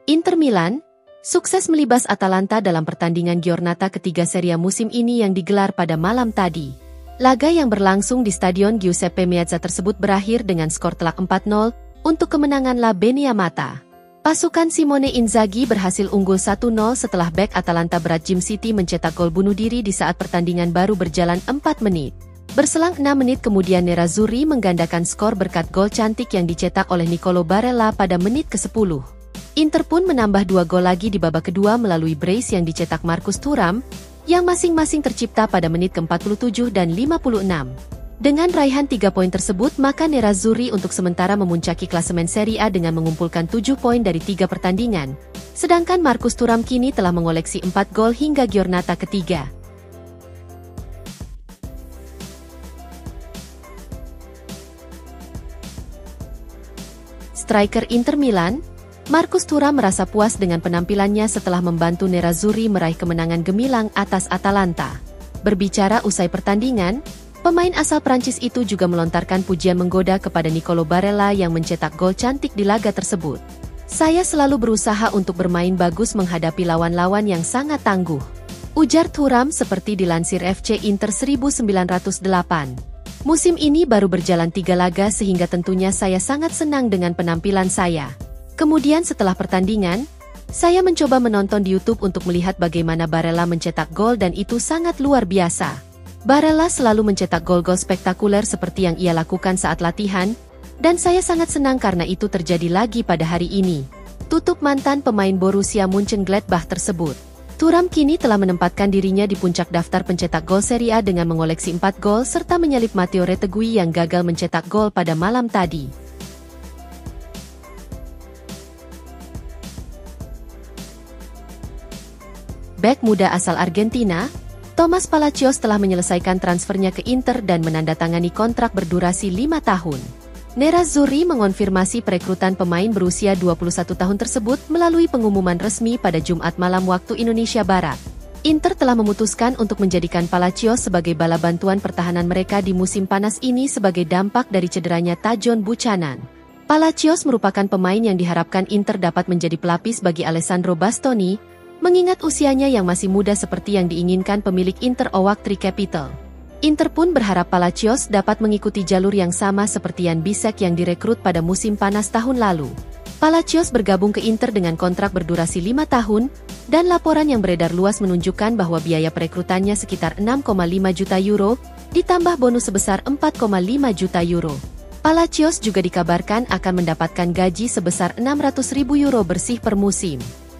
Inter Milan sukses melibas Atalanta dalam pertandingan Giornata ketiga Serie A musim ini yang digelar pada malam tadi. Laga yang berlangsung di Stadion Giuseppe Meazza tersebut berakhir dengan skor telak 4-0 untuk kemenangan La Beniamata. Pasukan Simone Inzaghi berhasil unggul 1-0 setelah bek Atalanta berat Jim City mencetak gol bunuh diri di saat pertandingan baru berjalan 4 menit. Berselang 6 menit kemudian Nerazzurri menggandakan skor berkat gol cantik yang dicetak oleh Nicolo Barella pada menit ke-10. Inter pun menambah 2 gol lagi di babak kedua melalui brace yang dicetak Marcus Thuram, yang masing-masing tercipta pada menit ke-47 dan 56. Dengan raihan 3 poin tersebut, maka Nerazzurri untuk sementara memuncaki klasemen Serie A dengan mengumpulkan 7 poin dari 3 pertandingan. Sedangkan Marcus Thuram kini telah mengoleksi 4 gol hingga Giornata ketiga. Striker Inter Milan, Marcus Thuram merasa puas dengan penampilannya setelah membantu Nerazzurri meraih kemenangan gemilang atas Atalanta. Berbicara usai pertandingan, pemain asal Prancis itu juga melontarkan pujian menggoda kepada Nicolo Barella yang mencetak gol cantik di laga tersebut. "Saya selalu berusaha untuk bermain bagus menghadapi lawan-lawan yang sangat tangguh," ujar Thuram seperti dilansir FC Inter 1908. "Musim ini baru berjalan 3 laga sehingga tentunya saya sangat senang dengan penampilan saya. Kemudian setelah pertandingan, saya mencoba menonton di YouTube untuk melihat bagaimana Barella mencetak gol dan itu sangat luar biasa. Barella selalu mencetak gol-gol spektakuler seperti yang ia lakukan saat latihan, dan saya sangat senang karena itu terjadi lagi pada hari ini," tutup mantan pemain Borussia Mönchengladbach tersebut. Thuram kini telah menempatkan dirinya di puncak daftar pencetak gol Serie A dengan mengoleksi 4 gol serta menyalip Matteo Retegui yang gagal mencetak gol pada malam tadi. Bek muda asal Argentina, Thomas Palacios telah menyelesaikan transfernya ke Inter dan menandatangani kontrak berdurasi 5 tahun. Nerazzurri mengonfirmasi perekrutan pemain berusia 21 tahun tersebut melalui pengumuman resmi pada Jumat malam waktu Indonesia Barat. Inter telah memutuskan untuk menjadikan Palacios sebagai bala bantuan pertahanan mereka di musim panas ini sebagai dampak dari cederanya Tajon Buchanan. Palacios merupakan pemain yang diharapkan Inter dapat menjadi pelapis bagi Alessandro Bastoni, mengingat usianya yang masih muda seperti yang diinginkan pemilik Inter Oak Tree Capital. Inter pun berharap Palacios dapat mengikuti jalur yang sama seperti Jan Bisek yang direkrut pada musim panas tahun lalu. Palacios bergabung ke Inter dengan kontrak berdurasi 5 tahun, dan laporan yang beredar luas menunjukkan bahwa biaya perekrutannya sekitar 6,5 juta euro, ditambah bonus sebesar 4,5 juta euro. Palacios juga dikabarkan akan mendapatkan gaji sebesar 600.000 euro bersih per musim.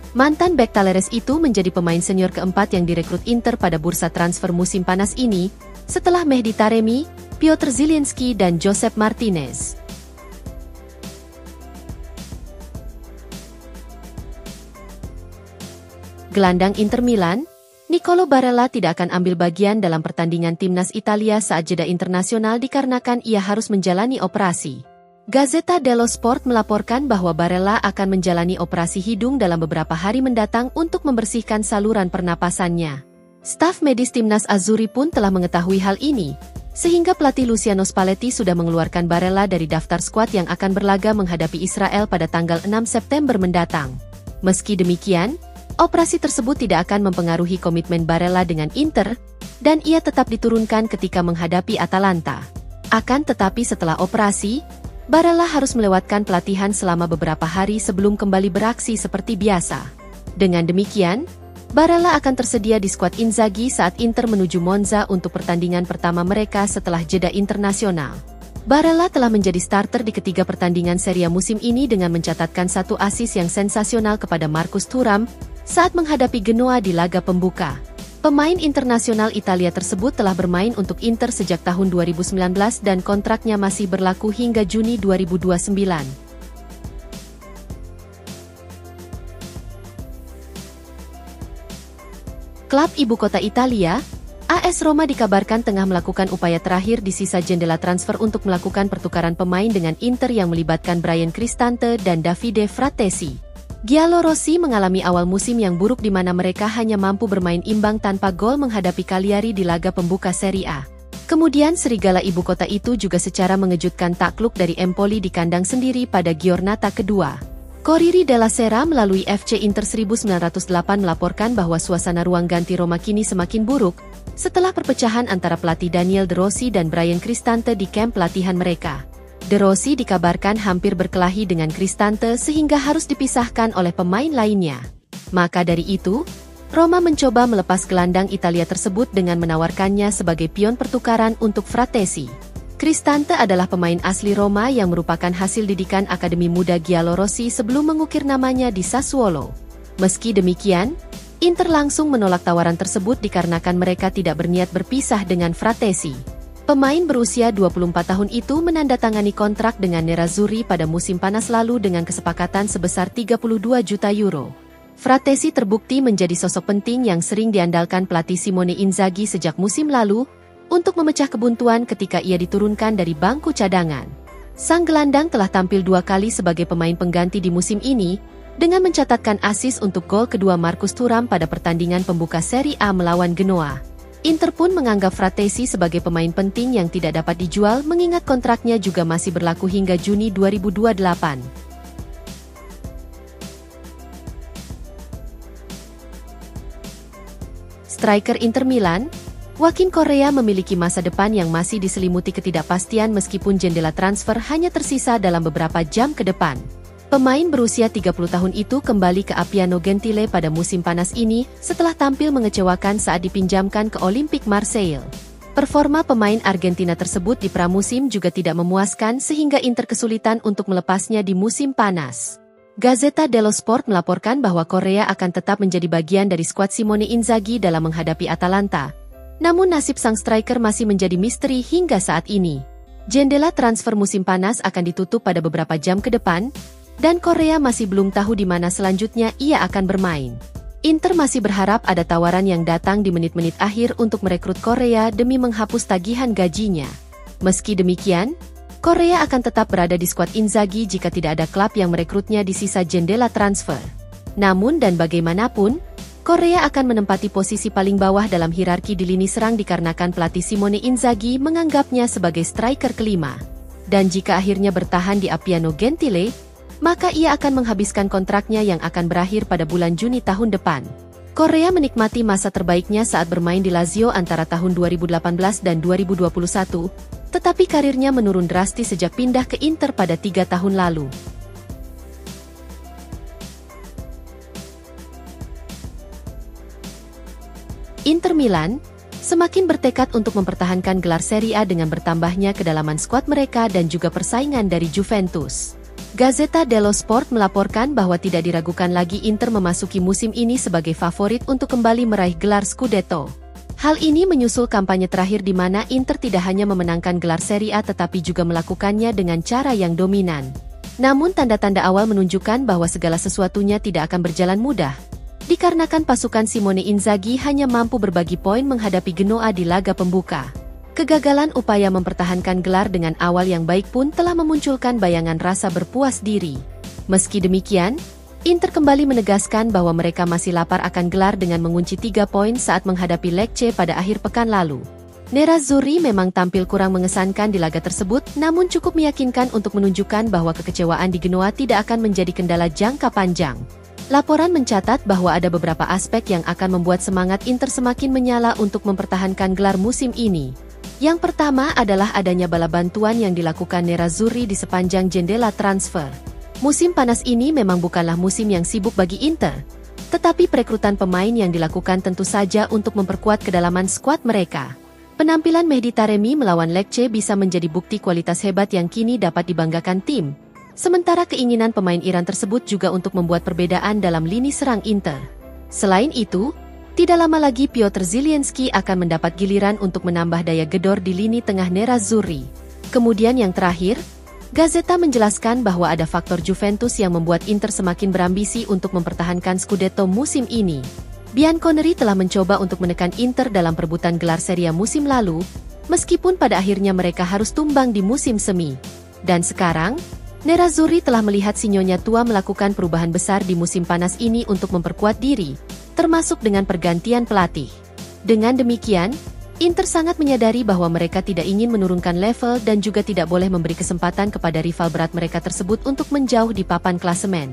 Mantan bek Talleres itu menjadi pemain senior keempat yang direkrut Inter pada bursa transfer musim panas ini, setelah Mehdi Taremi, Piotr Zielinski dan Josep Martinez. Gelandang Inter Milan, Nicolo Barella tidak akan ambil bagian dalam pertandingan timnas Italia saat jeda internasional dikarenakan ia harus menjalani operasi. Gazzetta dello Sport melaporkan bahwa Barella akan menjalani operasi hidung dalam beberapa hari mendatang untuk membersihkan saluran pernapasannya. Staf medis timnas Azzurri pun telah mengetahui hal ini, sehingga pelatih Luciano Spalletti sudah mengeluarkan Barella dari daftar skuad yang akan berlaga menghadapi Israel pada tanggal 6 September mendatang. Meski demikian, operasi tersebut tidak akan mempengaruhi komitmen Barella dengan Inter, dan ia tetap diturunkan ketika menghadapi Atalanta. Akan tetapi setelah operasi, Barella harus melewatkan pelatihan selama beberapa hari sebelum kembali beraksi seperti biasa. Dengan demikian, Barella akan tersedia di skuad Inzaghi saat Inter menuju Monza untuk pertandingan pertama mereka setelah jeda internasional. Barella telah menjadi starter di ketiga pertandingan Serie A musim ini dengan mencatatkan 1 assist yang sensasional kepada Marcus Thuram saat menghadapi Genoa di laga pembuka. Pemain internasional Italia tersebut telah bermain untuk Inter sejak tahun 2019 dan kontraknya masih berlaku hingga Juni 2029. Klub ibu kota Italia, AS Roma dikabarkan tengah melakukan upaya terakhir di sisa jendela transfer untuk melakukan pertukaran pemain dengan Inter yang melibatkan Bryan Cristante dan Davide Fratesi. Giallorossi mengalami awal musim yang buruk di mana mereka hanya mampu bermain imbang tanpa gol menghadapi Cagliari di laga pembuka Serie A. Kemudian serigala ibu kota itu juga secara mengejutkan takluk dari Empoli di kandang sendiri pada Giornata kedua. Corriere della Sera melalui FC Inter 1908 melaporkan bahwa suasana ruang ganti Roma kini semakin buruk setelah perpecahan antara pelatih Daniel De Rossi dan Bryan Cristante di kamp latihan mereka. De Rossi dikabarkan hampir berkelahi dengan Cristante sehingga harus dipisahkan oleh pemain lainnya. Maka dari itu, Roma mencoba melepas gelandang Italia tersebut dengan menawarkannya sebagai pion pertukaran untuk Fratesi. Cristante adalah pemain asli Roma yang merupakan hasil didikan Akademi Muda Giallorossi sebelum mengukir namanya di Sassuolo. Meski demikian, Inter langsung menolak tawaran tersebut dikarenakan mereka tidak berniat berpisah dengan Fratesi. Pemain berusia 24 tahun itu menandatangani kontrak dengan Nerazzurri pada musim panas lalu dengan kesepakatan sebesar 32 juta euro. Fratesi terbukti menjadi sosok penting yang sering diandalkan pelatih Simone Inzaghi sejak musim lalu, untuk memecah kebuntuan ketika ia diturunkan dari bangku cadangan. Sang gelandang telah tampil 2 kali sebagai pemain pengganti di musim ini, dengan mencatatkan assist untuk gol kedua Marcus Thuram pada pertandingan pembuka Serie A melawan Genoa. Inter pun menganggap Fratesi sebagai pemain penting yang tidak dapat dijual mengingat kontraknya juga masih berlaku hingga Juni 2028. Striker Inter Milan, Joaquin Correa memiliki masa depan yang masih diselimuti ketidakpastian meskipun jendela transfer hanya tersisa dalam beberapa jam ke depan. Pemain berusia 30 tahun itu kembali ke Appiano Gentile pada musim panas ini setelah tampil mengecewakan saat dipinjamkan ke Olympique Marseille. Performa pemain Argentina tersebut di pramusim juga tidak memuaskan sehingga Inter kesulitan untuk melepasnya di musim panas. Gazzetta dello Sport melaporkan bahwa Correa akan tetap menjadi bagian dari skuad Simone Inzaghi dalam menghadapi Atalanta. Namun nasib sang striker masih menjadi misteri hingga saat ini. Jendela transfer musim panas akan ditutup pada beberapa jam ke depan, dan Correa masih belum tahu di mana selanjutnya ia akan bermain. Inter masih berharap ada tawaran yang datang di menit-menit akhir untuk merekrut Correa demi menghapus tagihan gajinya. Meski demikian, Correa akan tetap berada di skuad Inzaghi jika tidak ada klub yang merekrutnya di sisa jendela transfer. Namun dan bagaimanapun, Correa akan menempati posisi paling bawah dalam hierarki di lini serang dikarenakan pelatih Simone Inzaghi menganggapnya sebagai striker kelima. Dan jika akhirnya bertahan di Appiano Gentile, maka ia akan menghabiskan kontraknya yang akan berakhir pada bulan Juni tahun depan. Correa menikmati masa terbaiknya saat bermain di Lazio antara tahun 2018 dan 2021, tetapi karirnya menurun drastis sejak pindah ke Inter pada 3 tahun lalu. Inter Milan semakin bertekad untuk mempertahankan gelar Serie A dengan bertambahnya kedalaman skuad mereka dan juga persaingan dari Juventus. Gazzetta dello Sport melaporkan bahwa tidak diragukan lagi Inter memasuki musim ini sebagai favorit untuk kembali meraih gelar Scudetto. Hal ini menyusul kampanye terakhir di mana Inter tidak hanya memenangkan gelar Serie A tetapi juga melakukannya dengan cara yang dominan. Namun tanda-tanda awal menunjukkan bahwa segala sesuatunya tidak akan berjalan mudah, dikarenakan pasukan Simone Inzaghi hanya mampu berbagi poin menghadapi Genoa di laga pembuka. Kegagalan upaya mempertahankan gelar dengan awal yang baik pun telah memunculkan bayangan rasa berpuas diri. Meski demikian, Inter kembali menegaskan bahwa mereka masih lapar akan gelar dengan mengunci 3 poin saat menghadapi Lecce pada akhir pekan lalu. Nerazzurri memang tampil kurang mengesankan di laga tersebut, namun cukup meyakinkan untuk menunjukkan bahwa kekecewaan di Genoa tidak akan menjadi kendala jangka panjang. Laporan mencatat bahwa ada beberapa aspek yang akan membuat semangat Inter semakin menyala untuk mempertahankan gelar musim ini. Yang pertama adalah adanya bala bantuan yang dilakukan Nerazzurri di sepanjang jendela transfer. Musim panas ini memang bukanlah musim yang sibuk bagi Inter, tetapi perekrutan pemain yang dilakukan tentu saja untuk memperkuat kedalaman skuad mereka. Penampilan Mehdi Taremi melawan Lecce bisa menjadi bukti kualitas hebat yang kini dapat dibanggakan tim. Sementara keinginan pemain Iran tersebut juga untuk membuat perbedaan dalam lini serang Inter. Selain itu, tidak lama lagi Piotr Zielinski akan mendapat giliran untuk menambah daya gedor di lini tengah Nerazzurri. Kemudian yang terakhir, Gazzetta menjelaskan bahwa ada faktor Juventus yang membuat Inter semakin berambisi untuk mempertahankan Scudetto musim ini. Bianconeri telah mencoba untuk menekan Inter dalam perebutan gelar Serie A musim lalu, meskipun pada akhirnya mereka harus tumbang di musim semi. Dan sekarang, Nerazzurri telah melihat si Nyonya tua melakukan perubahan besar di musim panas ini untuk memperkuat diri, termasuk dengan pergantian pelatih. Dengan demikian, Inter sangat menyadari bahwa mereka tidak ingin menurunkan level dan juga tidak boleh memberi kesempatan kepada rival berat mereka tersebut untuk menjauh di papan klasemen.